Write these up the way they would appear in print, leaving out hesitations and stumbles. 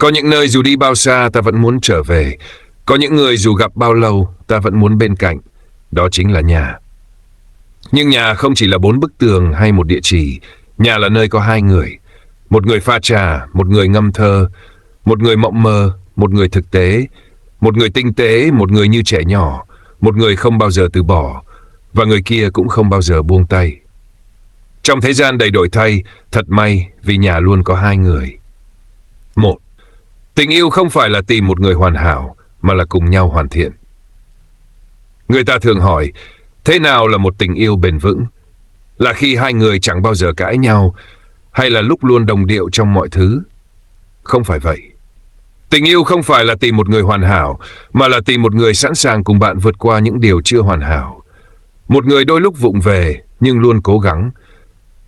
Có những nơi dù đi bao xa ta vẫn muốn trở về. Có những người dù gặp bao lâu ta vẫn muốn bên cạnh. Đó chính là nhà. Nhưng nhà không chỉ là 4 bức tường hay một địa chỉ. Nhà là nơi có hai người. Một người pha trà, một người ngâm thơ. Một người mộng mơ, một người thực tế. Một người tinh tế, một người như trẻ nhỏ. Một người không bao giờ từ bỏ. Và người kia cũng không bao giờ buông tay. Trong thế gian đầy đổi thay, thật may vì nhà luôn có hai người. 1. Tình yêu không phải là tìm một người hoàn hảo, mà là cùng nhau hoàn thiện. Người ta thường hỏi, thế nào là một tình yêu bền vững? Là khi hai người chẳng bao giờ cãi nhau, hay là lúc luôn đồng điệu trong mọi thứ? Không phải vậy. Tình yêu không phải là tìm một người hoàn hảo, mà là tìm một người sẵn sàng cùng bạn vượt qua những điều chưa hoàn hảo. Một người đôi lúc vụng về, nhưng luôn cố gắng.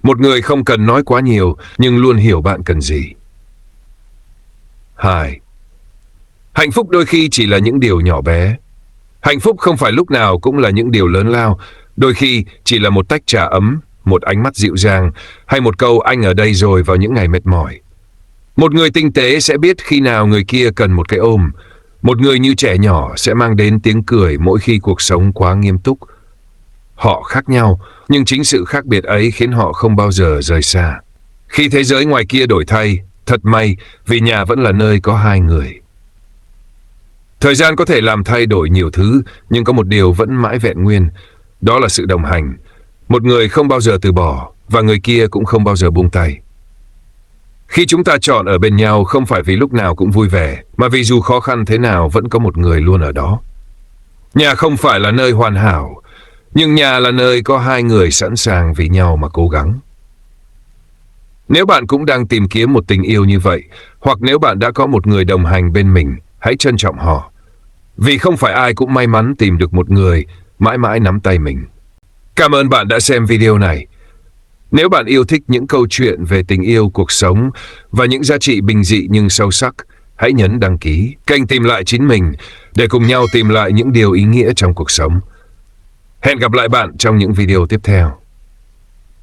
Một người không cần nói quá nhiều, nhưng luôn hiểu bạn cần gì. 2. Hạnh phúc đôi khi chỉ là những điều nhỏ bé. Hạnh phúc không phải lúc nào cũng là những điều lớn lao. Đôi khi chỉ là một tách trà ấm, một ánh mắt dịu dàng, hay một câu anh ở đây rồi vào những ngày mệt mỏi. Một người tinh tế sẽ biết khi nào người kia cần một cái ôm. Một người như trẻ nhỏ sẽ mang đến tiếng cười mỗi khi cuộc sống quá nghiêm túc. Họ khác nhau, nhưng chính sự khác biệt ấy khiến họ không bao giờ rời xa. Khi thế giới ngoài kia đổi thay, thật may vì nhà vẫn là nơi có hai người. Thời gian có thể làm thay đổi nhiều thứ, nhưng có một điều vẫn mãi vẹn nguyên. Đó là sự đồng hành. Một người không bao giờ từ bỏ, và người kia cũng không bao giờ buông tay. Khi chúng ta chọn ở bên nhau không phải vì lúc nào cũng vui vẻ, mà vì dù khó khăn thế nào vẫn có một người luôn ở đó. Nhà không phải là nơi hoàn hảo, nhưng nhà là nơi có hai người sẵn sàng vì nhau mà cố gắng. Nếu bạn cũng đang tìm kiếm một tình yêu như vậy, hoặc nếu bạn đã có một người đồng hành bên mình, hãy trân trọng họ. Vì không phải ai cũng may mắn tìm được một người mãi mãi nắm tay mình. Cảm ơn bạn đã xem video này. Nếu bạn yêu thích những câu chuyện về tình yêu, cuộc sống và những giá trị bình dị nhưng sâu sắc, hãy nhấn đăng ký kênh Tìm Lại Chính Mình để cùng nhau tìm lại những điều ý nghĩa trong cuộc sống. Hẹn gặp lại bạn trong những video tiếp theo.